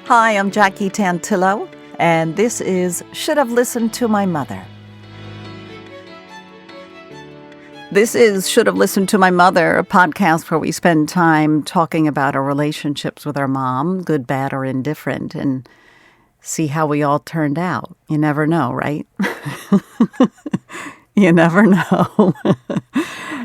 Hi, I'm Jackie Tantillo, and this is Should Have Listened to My Mother. This is Should Have Listened to My Mother, a podcast where we spend time talking about our relationships with our mom, good, bad, or indifferent, and see how we all turned out. You never know, right? You never know.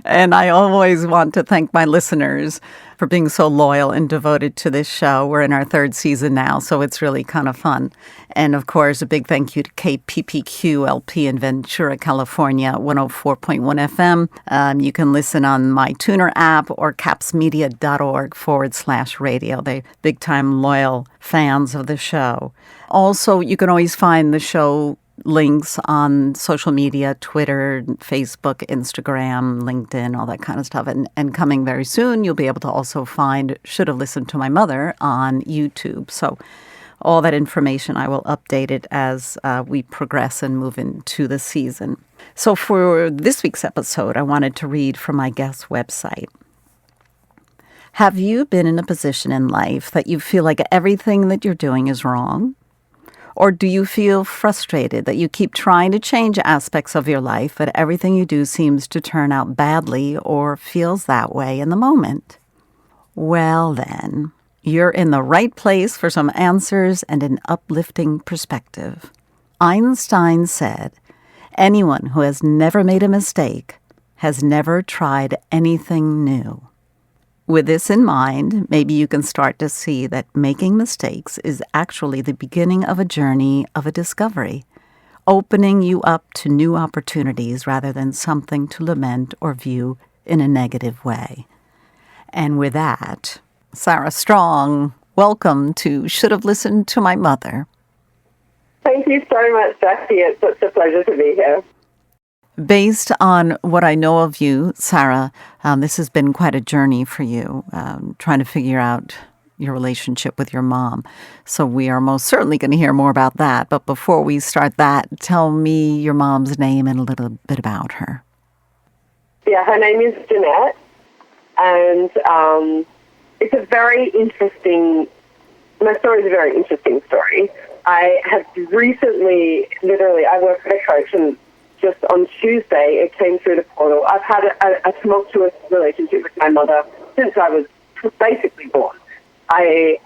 And I always want to thank my listeners for being so loyal and devoted to this show. We're in our third season now, so it's really kind of fun. And, of course, a big thank you to KPPQ-LP in Ventura, California, 104.1 FM. You can listen on my Tuner app or capsmedia.org/radio. They're big-time loyal fans of the show. Also, you can always find the show links on social media, Twitter, Facebook, Instagram, LinkedIn, all that kind of stuff. And coming very soon, you'll be able to also find Should Have Listened to My Mother on YouTube. So all that information, I will update it as we progress and move into the season. So for this week's episode, I wanted to read from my guest's website. Have you been in a position in life that you feel like everything that you're doing is wrong? Or do you feel frustrated that you keep trying to change aspects of your life, but everything you do seems to turn out badly or feels that way in the moment? Well then, you're in the right place for some answers and an uplifting perspective. Einstein said, "Anyone who has never made a mistake has never tried anything new." With this in mind, maybe you can start to see that making mistakes is actually the beginning of a journey of a discovery, opening you up to new opportunities rather than something to lament or view in a negative way. And with that, Sarah Strong, welcome to Should Have Listened to My Mother. Thank you so much, Jackie. It's such a pleasure to be here. Based on what I know of you, Sarah, this has been quite a journey for you, trying to figure out your relationship with your mom. So we are most certainly going to hear more about that. But before we start that, tell me your mom's name and a little bit about her. Yeah, her name is Jeanette, and it's a very interesting, my story is a very interesting story. I have recently, I work at a coach, and just on Tuesday, it came through the portal. I've had a tumultuous relationship with my mother since I was basically born. I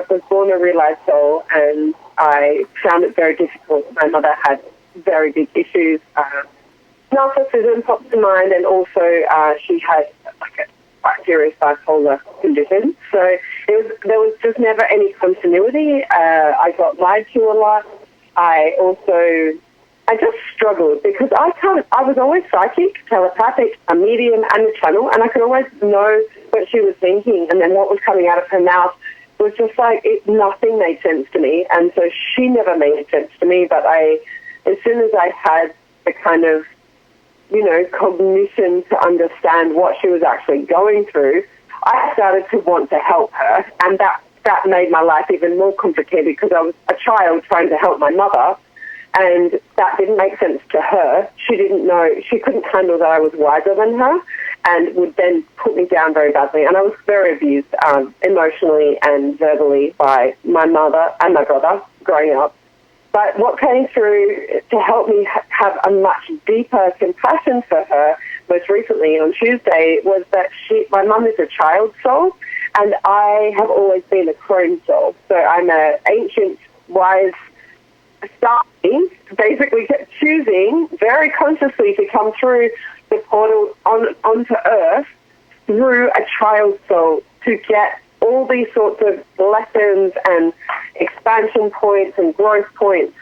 was born a realized soul, and I found it very difficult. My mother had very big issues. Narcissism popped to mind, and also she had like a quite serious bipolar condition. So there was just never any continuity. I got lied to a lot. I just struggled because I was always psychic, telepathic, a medium, and a channel, and I could always know what she was thinking, and then what was coming out of her mouth was just like nothing made sense to me, and so she never made sense to me. But as soon as I had the kind of, cognition to understand what she was actually going through, I started to want to help her, and that made my life even more complicated because I was a child trying to help my mother. And that didn't make sense to her. She didn't know, she couldn't handle that I was wiser than her and would then put me down very badly. And I was very abused emotionally and verbally by my mother and my brother growing up. But what came through to help me have a much deeper compassion for her most recently on Tuesday was that my mum is a child soul, and I have always been a crone soul. So I'm an ancient, wise, starting, basically choosing very consciously to come through the portal onto Earth through a child soul to get all these sorts of lessons and expansion points and growth points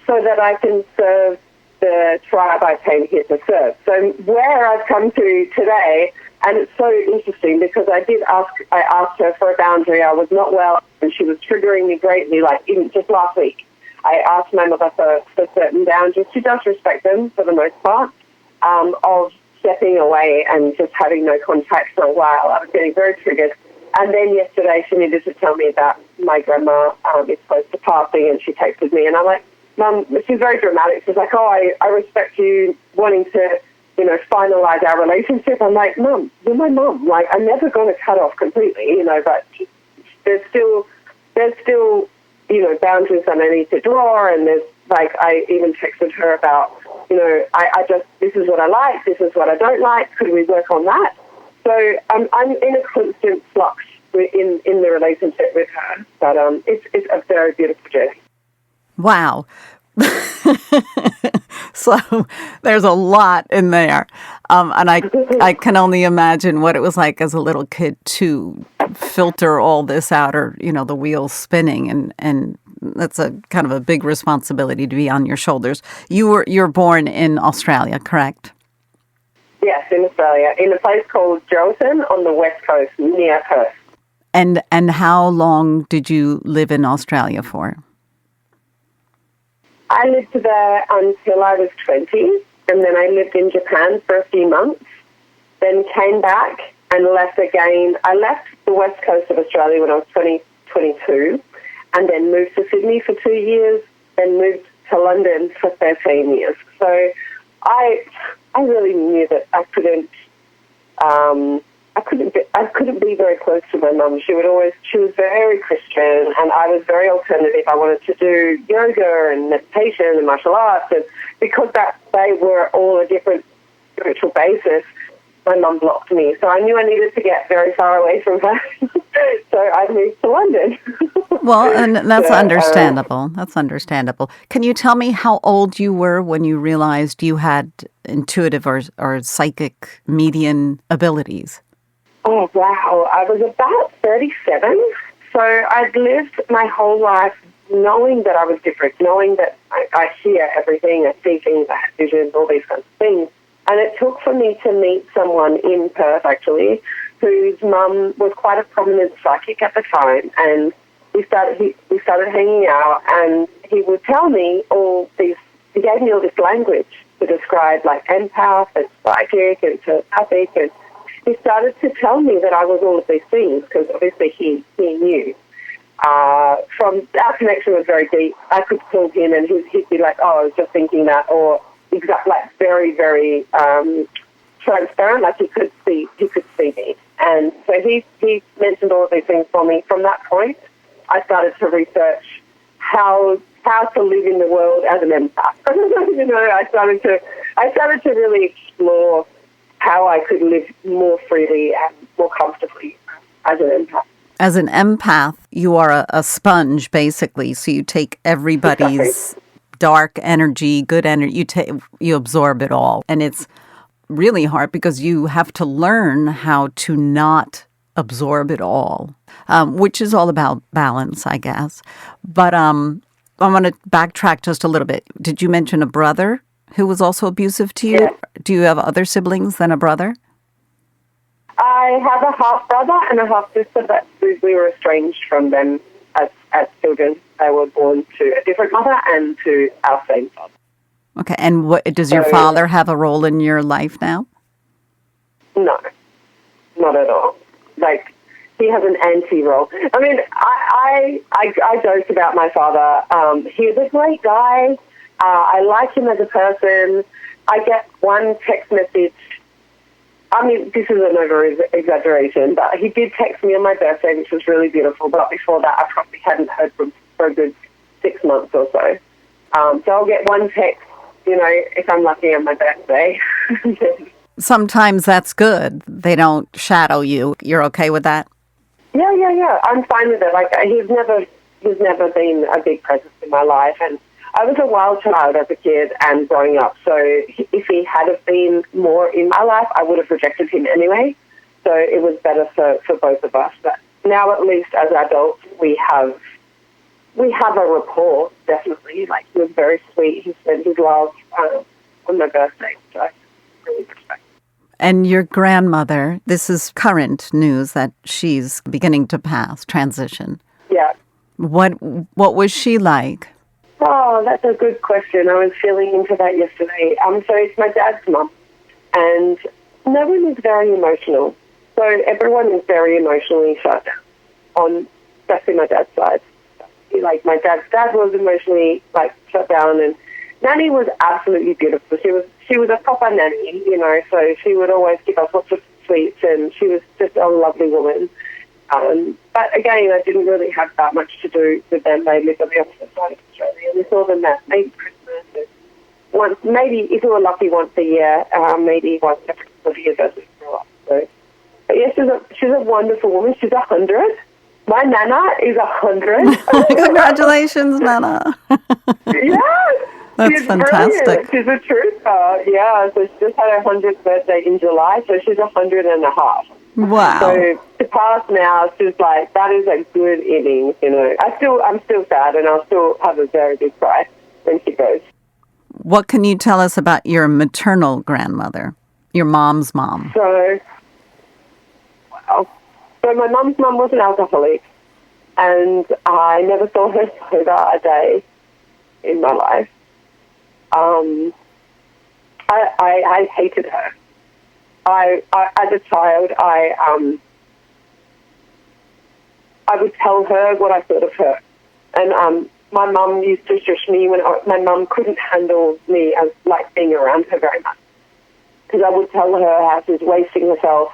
so that I can serve the tribe I came here to serve. So where I've come to today, and it's so interesting because I asked her for a boundary. I was not well, and she was triggering me greatly, like even just last week. I asked my mother for certain boundaries. She does respect them for the most part, of stepping away and just having no contact for a while. I was getting very triggered. And then yesterday she needed to tell me that my grandma is close to passing, and she texted me. And I'm like, Mum, she's very dramatic. She's like, I respect you wanting to, finalize our relationship. I'm like, Mum, you're my mum. Like, I'm never going to cut off completely, but there's still there's still, boundaries that I need to draw, and there's, like, I even texted her about, this is what I like, this is what I don't like, could we work on that? So I'm in a constant flux in the relationship with her, but it's a very beautiful journey. Wow. So there's a lot in there. And I can only imagine what it was like as a little kid to filter all this out, or, the wheels spinning. And that's a kind of a big responsibility to be on your shoulders. You're born in Australia, correct? Yes, in Australia, in a place called Geraldton on the west coast, near Perth. And how long did you live in Australia for? I lived there until I was 20, and then I lived in Japan for a few months, then came back and left again. I left the west coast of Australia when I was 22, and then moved to Sydney for 2 years, then moved to London for 13 years. So I really knew that I couldn't be very close to my mum. She was very Christian, and I was very alternative. I wanted to do yoga and meditation and martial arts, and because they were all a different spiritual basis, my mum blocked me. So I knew I needed to get very far away from her. So I moved to London. Well, and that's understandable. That's understandable. Can you tell me how old you were when you realized you had intuitive or psychic medium abilities? Oh, wow. I was about 37. So I'd lived my whole life knowing that I was different, knowing that I hear everything, I see things, I have visions, all these kinds of things. And it took for me to meet someone in Perth, actually, whose mum was quite a prominent psychic at the time. And we started hanging out, and he would tell me he gave me all this language to describe, like, empath and psychic and telepathic, and he started to tell me that I was all of these things, because obviously he knew. From our connection was very deep. I could call him and he'd be like, "Oh, I was just thinking that," or very, very transparent. Like he could see me. And so he mentioned all of these things for me. From that point, I started to research how to live in the world as an empath. I started to really explore how I could live more freely and more comfortably as an empath. As an empath, you are a sponge, basically. So you take everybody's dark energy, good energy, you absorb it all. And it's really hard because you have to learn how to not absorb it all, which is all about balance, I guess. But I want to backtrack just a little bit. Did you mention a brother who was also abusive to you? Yes. Do you have other siblings than a brother? I have a half-brother and a half-sister, but we were estranged from them as children. They were born to a different mother and to our same father. Okay, and does your father have a role in your life now? No, not at all. Like, he has an anti-role. I mean, I joke about my father. He's a great guy. I like him as a person. I get one text message. I mean, this is an over-exaggeration, but he did text me on my birthday, which was really beautiful. But before that, I probably hadn't heard from him for a good 6 months or so. So I'll get one text, if I'm lucky on my birthday. Sometimes that's good. They don't shadow you. You're okay with that? Yeah. I'm fine with it. Like, he's never been a big presence in my life, and I was a wild child as a kid and growing up, so if he had have been more in my life, I would have rejected him anyway. So it was better for both of us. But now, at least as adults, we have a rapport, definitely. Like, he was very sweet. He said his love on my birthday, so I really respect. And your grandmother, this is current news that she's beginning to transition. Yeah. What was she like? Oh, that's a good question. I was feeling into that yesterday. So it's my dad's mum, and no one is very emotional. So everyone is very emotionally shut down, especially my dad's side. Like, my dad's dad was emotionally, shut down, and Nanny was absolutely beautiful. She was a proper nanny, so she would always give us lots of sweets, and she was just a lovely woman. But again, I didn't really have that much to do with them. They lived on the opposite side of Australia, and we saw them at maybe Christmas, and once, maybe if we were lucky, once a year, maybe once every couple of years as we grew up. So, but yeah, she's a wonderful woman. She's 100. My Nana is 100. Congratulations, Nana. Yeah. That's she's fantastic. Brilliant. She's a trooper. Yeah, so she just had her 100th birthday in July, so she's 100 and a half. Wow. So to pass now, she's like, that is a good innings, you know. I'm still sad, and I'll still have a very big cry when she goes. What can you tell us about your maternal grandmother, your mom's mom? So my mum's mum was an alcoholic, and I never saw her sober a day in my life. I hated her. I as a child, I would tell her what I thought of her, and my mum used to shush me when my mum couldn't handle me as like being around her very much, because I would tell her how she was wasting herself.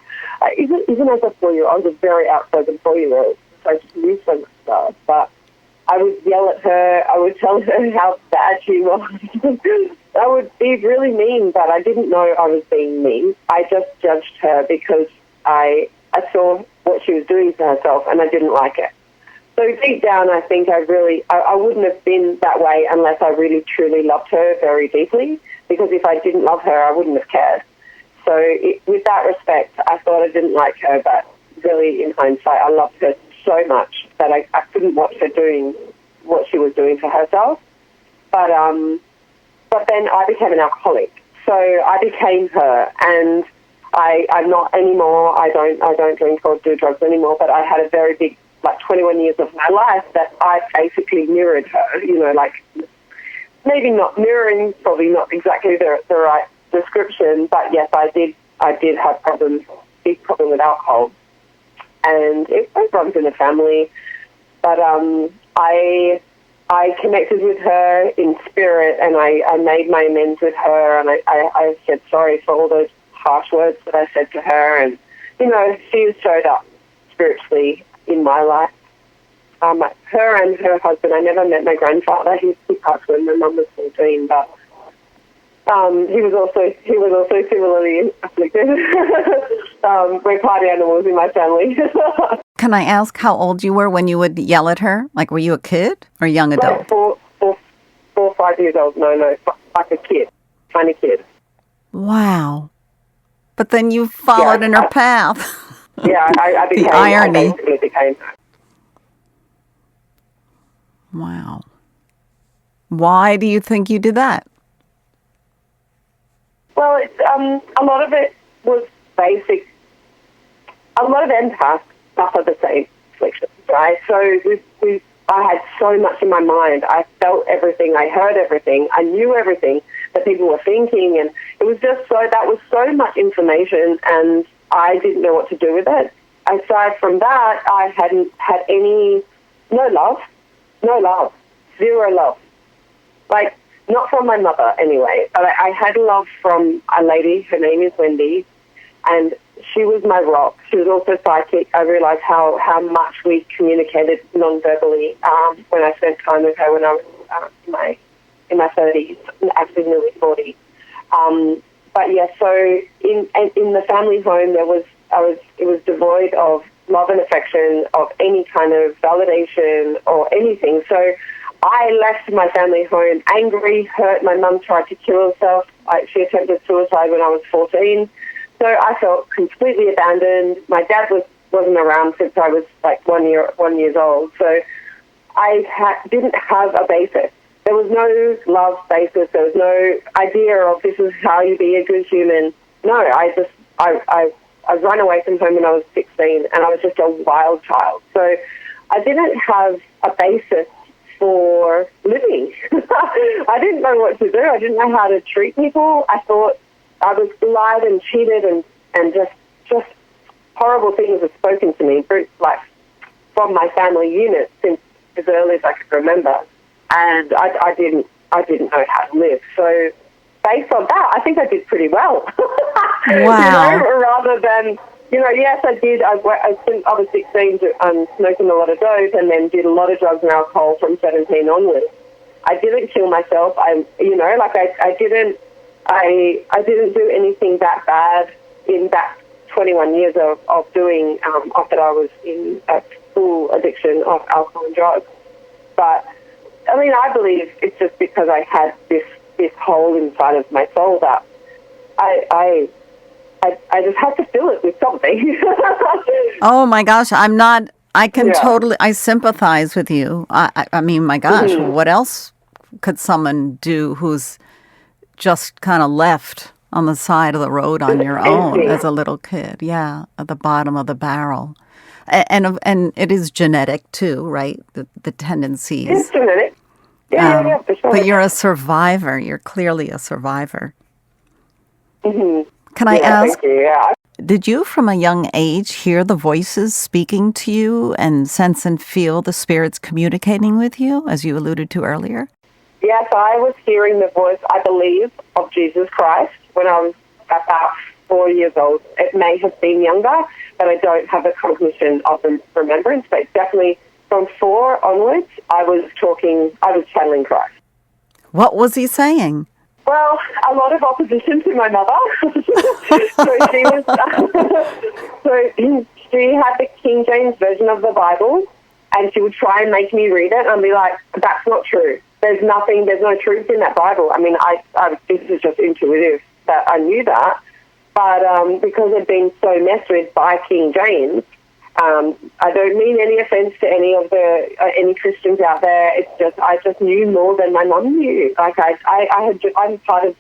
Even as a 4-year-old, I was a very outspoken 4-year-old, so I just knew so much stuff. But I would yell at her. I would tell her how bad she was. I would be really mean, but I didn't know I was being mean. I just judged her because I saw what she was doing to herself, and I didn't like it. So deep down, I think I wouldn't have been that way unless I really, truly loved her very deeply, because if I didn't love her, I wouldn't have cared. So with that respect, I thought I didn't like her, but really, in hindsight, I loved her so much that I couldn't watch her doing what she was doing to herself. But then I became an alcoholic, so I became her, and I'm not anymore. I don't drink or do drugs anymore. But I had a very big, like 21 years of my life that I basically mirrored her. You know, like maybe not mirroring, probably not exactly the right description, but yes, I did have big problem with alcohol, and it runs in the family. But I connected with her in spirit, and I made my amends with her, and I said sorry for all those harsh words that I said to her, and you know, she has showed up spiritually in my life. Her and her husband. I never met my grandfather. He passed when my mum was 14, but. He was also similarly afflicted. We're party animals in my family. Can I ask how old you were when you would yell at her? Like, were you a kid or young adult? Like 4 or 5 years old. No, like a kid, tiny kid. Wow. But then you followed in her path. Yeah, I became. The irony. I basically became her. Wow. Why do you think you did that? Well, it's, a lot of it was basic. A lot of empaths suffer the same afflictions, right? So I had so much in my mind. I felt everything. I heard everything. I knew everything that people were thinking, and it was just that was so much information, and I didn't know what to do with it. Aside from that, I hadn't had no love, zero love. Like, not from my mother, anyway. But I had love from a lady. Her name is Wendy, and she was my rock. She was also psychic. I realized how much we communicated non-verbally when I spent time with her when I was in my 30s, actually nearly 40. But yeah, so in the family home, it was devoid of love and affection, of any kind of validation or anything. So I left my family home angry, hurt. My mum tried to kill herself. She attempted suicide when I was 14. So I felt completely abandoned. My dad wasn't around since I was like 1 year old. So I didn't have a basis. There was no love basis. There was no idea of this is how you be a good human. No, I ran away from home when I was 16, and I was just a wild child. So I didn't have a basis for living. I didn't know what to do. I didn't know how to treat people. I thought I was lied and cheated, and just horrible things were spoken to me, like from my family unit since as early as I could remember. And I didn't know how to live. So based on that, I think I did pretty well. Wow. Rather than Yes, I did. Since I was 16, smoking a lot of dope, and then did a lot of drugs and alcohol from 17 onwards. I didn't kill myself. I didn't do anything that bad in that 21 years of doing, that I was in a full addiction of alcohol and drugs. But, I believe it's just because I had this hole inside of my soul that I just had to fill it with something. Oh my gosh, I can totally, I sympathize with you. I mean, my gosh, what else could someone do who's just kind of left on the side of the road on your own as a little kid? Yeah, at the bottom of the barrel. And it is genetic too, right? The tendencies. It's genetic. Yeah, for sure. But you're a survivor. You're clearly a survivor. Mm-hmm. Can I ask, thank you. Yeah. did you from a young age hear the voices speaking to you and sense and feel the spirits communicating with you, as you alluded to earlier? Yes, I was hearing the voice, I believe, of Jesus Christ when I was about 4 years old. It may have been younger, but I don't have a cognition of the remembrance. But definitely from 4 onwards, I was channeling Christ. What was he saying? Well, a lot of opposition to my mother. So she was. She had the King James version of the Bible, and she would try and make me read it, and I'd be like, "That's not true. There's no truth in that Bible." I mean, this is just intuitive that I knew that, but because I'd been so messed with by King James. I don't mean any offense to any Christians out there. It's just I just knew more than my mum knew. Like I'm part of.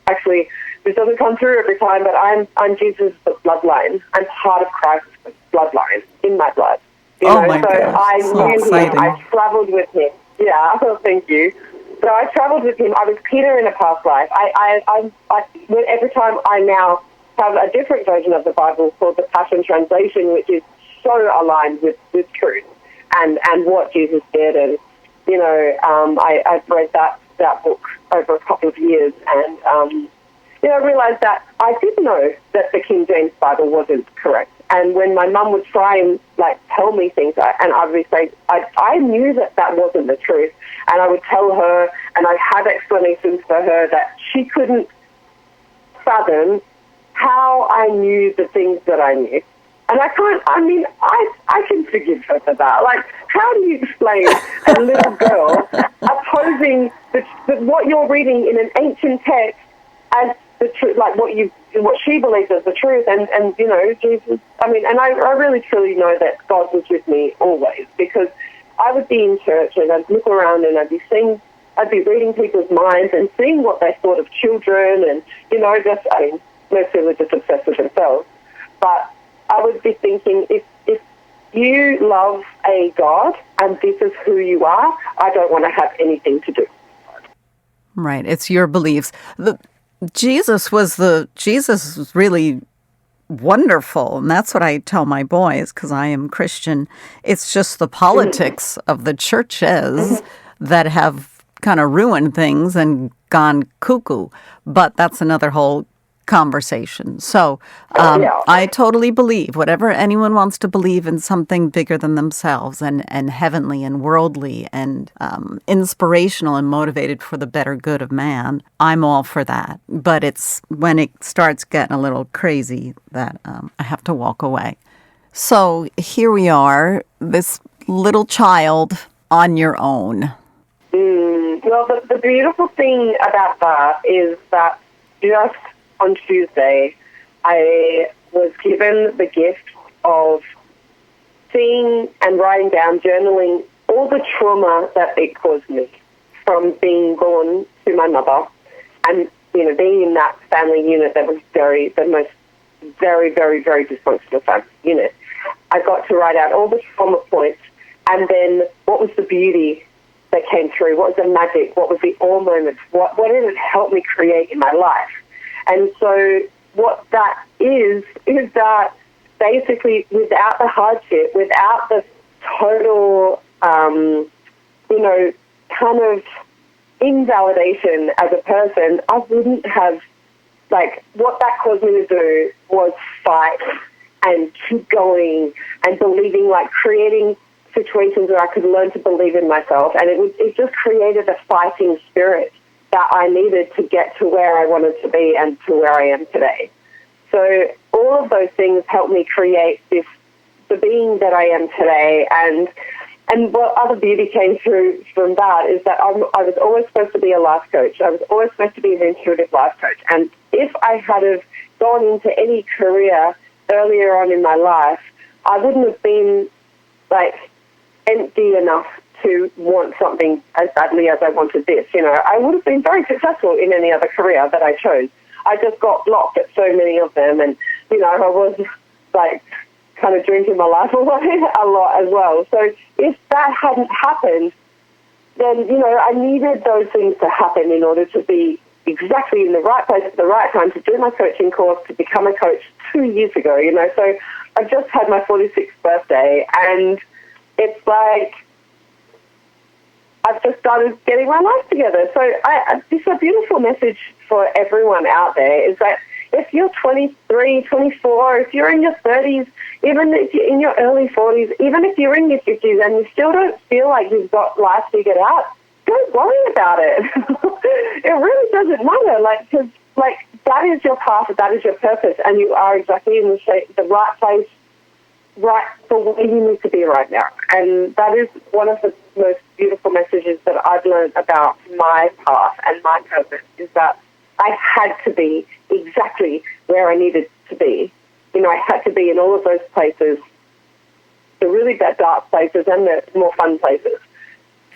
Actually, this doesn't come through every time, but I'm Jesus' bloodline. I'm part of Christ's bloodline in my blood. My so gosh, I so knew exciting. him. I travelled with him. Yeah, thank you. So I travelled with him. I was Peter in a past life. Every time I now have a different version of the Bible called the Passion Translation, which is so aligned with truth and what Jesus did. And, I've read that book over a couple of years and, I realized that I did know that the King James Bible wasn't correct. And when my mum would try and, tell me things, and I would say, I knew that wasn't the truth. And I would tell her, and I had explanations for her that she couldn't fathom how I knew the things that I knew. And I can forgive her for that. How do you explain a little girl opposing what you're reading in an ancient text as the truth, what she believes is the truth, and Jesus. And I really truly know that God was with me always, because I would be in church and I'd look around and I'd be reading people's minds and seeing what they thought of children, and most people are just obsessed with themselves, but I would be thinking, if you love a God and this is who you are, I don't want to have anything to do. Right, it's your beliefs. Jesus was really wonderful, and that's what I tell my boys, because I am Christian. It's just the politics of the churches that have kind of ruined things and gone cuckoo. But that's another whole conversation. So I totally believe whatever anyone wants to believe in, something bigger than themselves and heavenly and worldly and inspirational and motivated for the better good of man. I'm all for that. But it's when it starts getting a little crazy that I have to walk away. So here we are, this little child on your own. Well, the beautiful thing about that is that just on Tuesday, I was given the gift of seeing and writing down, journaling all the trauma that it caused me from being born to my mother and, being in that family unit that was very, very, very dysfunctional family unit. I got to write out all the trauma points, and then what was the beauty that came through? What was the magic? What was the awe moments? What did it help me create in my life? And so what that is that basically without the hardship, without the total, kind of invalidation as a person, I wouldn't have, what that caused me to do was fight and keep going and believing, like creating situations where I could learn to believe in myself. And it just created a fighting spirit that I needed to get to where I wanted to be and to where I am today. So all of those things helped me create the being that I am today. And what other beauty came through from that is that I was always supposed to be a life coach. I was always supposed to be an intuitive life coach. And if I had have gone into any career earlier on in my life, I wouldn't have been like empty enough to want something as badly as I wanted this. You know, I would have been very successful in any other career that I chose. I just got blocked at so many of them, and you know, I was like kind of drinking my life away a lot as well. So if that hadn't happened, then, you know, I needed those things to happen in order to be exactly in the right place at the right time to do my coaching course, to become a coach 2 years ago, you know. So I just had my 46th birthday, and it's like I've just started getting my life together. So it's a beautiful message for everyone out there is that if you're 23, 24, if you're in your 30s, even if you're in your early 40s, even if you're in your 50s and you still don't feel like you've got life figured out, don't worry about it. It really doesn't matter. Because that is your path, that is your purpose, and you are exactly in the right place, right for where you need to be right now. And that is one of the most beautiful messages that I've learned about my path and my purpose, is that I had to be exactly where I needed to be. You know, I had to be in all of those places, the really bad, dark places and the more fun places,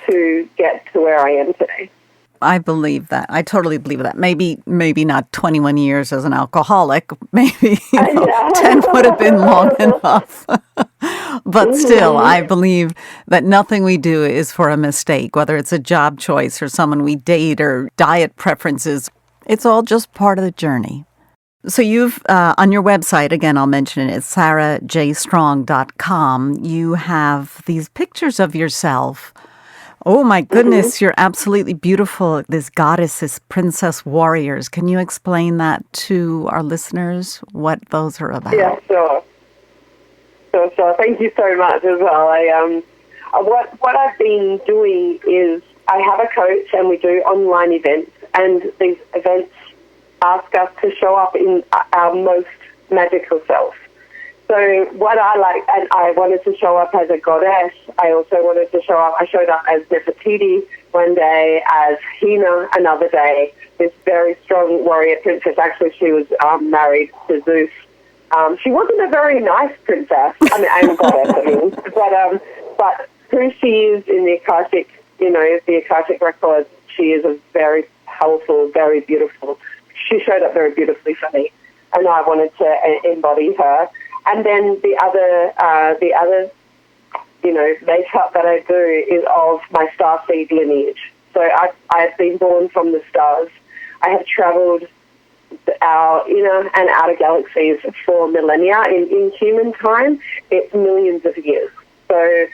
to get to where I am today. I believe that. I totally believe that. Maybe not 21 years as an alcoholic. Maybe 10 would have been long enough. But still, I believe that nothing we do is for a mistake, whether it's a job choice or someone we date or diet preferences. It's all just part of the journey. So you've, on your website, again, I'll mention it, it's sarahjstrong.com. You have these pictures of yourself. Oh, my goodness, You're absolutely beautiful. This goddess, this princess warriors. Can you explain that to our listeners, what those are about? Yeah, sure. Thank you so much as well. What I've been doing is I have a coach and we do online events, and these events ask us to show up in our most magical self. So what I like, and I wanted to show up as a goddess. I also wanted to show up, I showed up as Nefertiti one day, as Hina another day, this very strong warrior princess. Actually, she was married to Zeus. She wasn't a very nice princess. And goddess, but who she is in the Akashic, the Akashic records, she is a very powerful, very beautiful. She showed up very beautifully for me, and I wanted to embody her. And then the other makeup that I do is of my starseed lineage. So I've been born from the stars. I have traveled our inner and outer galaxies for millennia. In human time, it's millions of years. So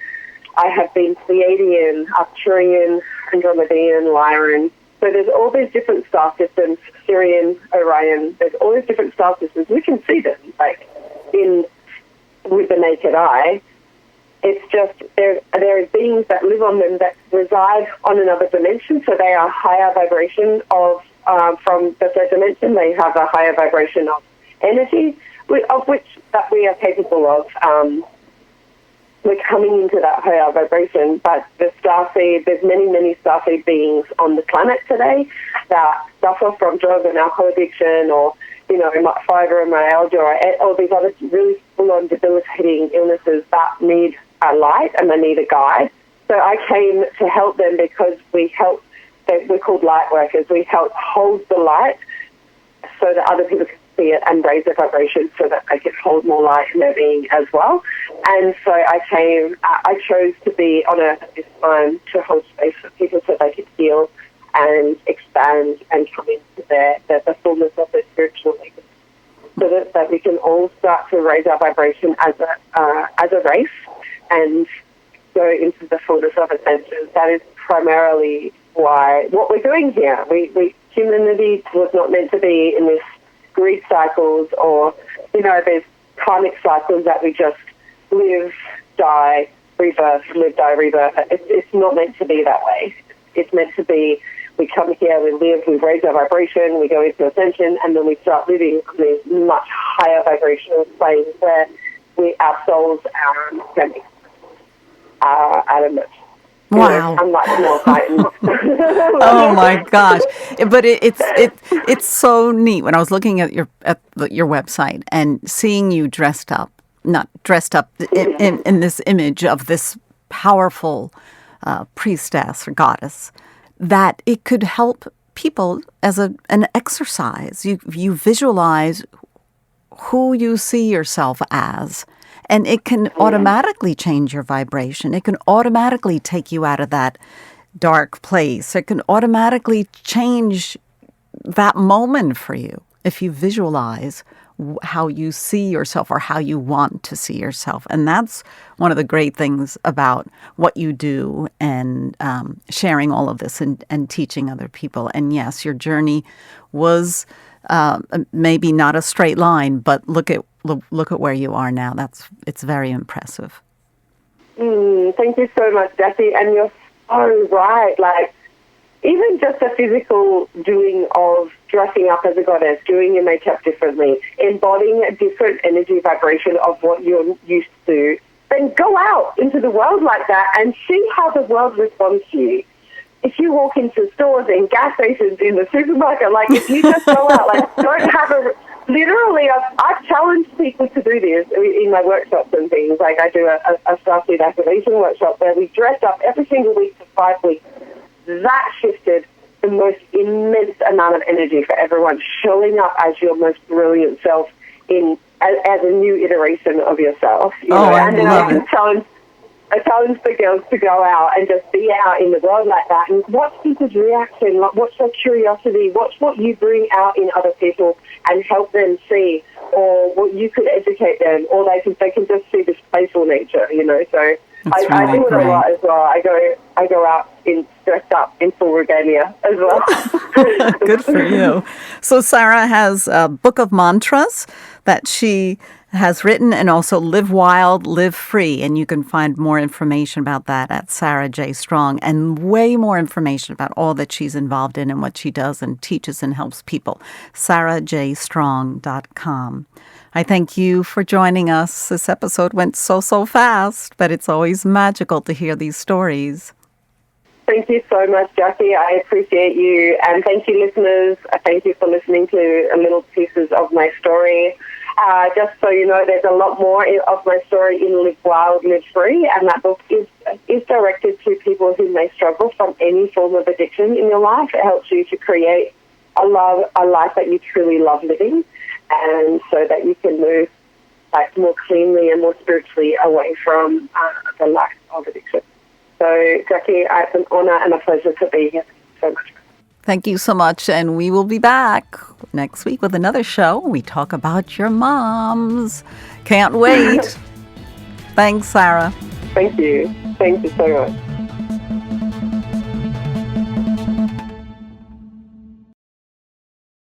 I have been Pleiadian, Arcturian, Andromedan, Lyran. So there's all these different star systems, Sirian, Orion. There's all these different star systems. We can see them, with the naked eye. It's just there are beings that live on them that reside on another dimension. So they are higher vibration from the third dimension. They have a higher vibration of energy, of which that we are capable of. We're coming into that higher vibration, but the starseed, there's many, many starseed beings on the planet today that suffer from drug and alcohol addiction, or fibromyalgia, or all these other really full-on debilitating illnesses that need a light and they need a guide. So I came to help them because we're called light workers. We help hold the light so that other people can see it and raise their vibration so that they can hold more light in their being as well. And so I chose to be on Earth at this time to hold space for people so they could heal and expand and come into the fullness of their spiritual legacy, so that we can all start to raise our vibration as a race and go into the fullness of ascension. That is primarily what we're doing here. Humanity was not meant to be in this greed cycles, or there's karmic cycles that we just live, die, rebirth, live, die, rebirth. It's not meant to be that way. It's meant to be, we come here, we live, we raise our vibration, we go into ascension, and then we start living on these much higher vibrational planes where our souls are adamant. Wow. I'm much more frightened. Oh my gosh! But it's so neat. When I was looking at your website and seeing you not dressed up in this image of this powerful priestess or goddess, that it could help people as an exercise. You visualize who you see yourself as. And it can automatically change your vibration. It can automatically take you out of that dark place. It can automatically change that moment for you if you visualize how you see yourself or how you want to see yourself. And that's one of the great things about what you do and sharing all of this and teaching other people. And yes, your journey was maybe not a straight line, but look at where you are now. It's very impressive. Thank you so much, Jackie. And you're so right. Like, even just the physical doing of dressing up as a goddess, doing your makeup differently, embodying a different energy vibration of what you're used to, then go out into the world like that and see how the world responds to you. If you walk into stores, in gas stations, in the supermarket, like, if you just go out, like, don't have literally, I've challenged people to do this in my workshops and things. Like, I do a Starseed activation workshop where we dress up every single week for 5 weeks. That shifted the most immense amount of energy for everyone, showing up as your most brilliant self as a new iteration of yourself. You know? And then I challenge the girls to go out and just be out in the world like that and watch people's reaction, like watch their curiosity, watch what you bring out in other people and help them see, or what you could educate them, or they can just see this playful nature, you know. So I do it a lot as well. I go out dressed up in full regalia as well. Good for you. So Sarah has a book of mantras that she has written, and also Live Wild, Live Free. And you can find more information about that at Sarah J. Strong, and way more information about all that she's involved in and what she does and teaches and helps people. sarahjstrong.com. I thank you for joining us. This episode went so fast, but it's always magical to hear these stories. Thank you so much, Jackie. I appreciate you. And thank you, listeners. Thank you for listening to little pieces of my story. Just so you know, there's a lot more of my story in Live Wild, Live Free, and that book is directed to people who may struggle from any form of addiction in your life. It helps you to create a life that you truly love living, and so that you can move more cleanly and more spiritually away from the life of addiction. So, Jackie, it's an honor and a pleasure to be here. Thank you so much. Thank you so much, and we will be back next week with another show. We talk about your moms. Can't wait. Thanks, Sarah. Thank you. Thank you so much.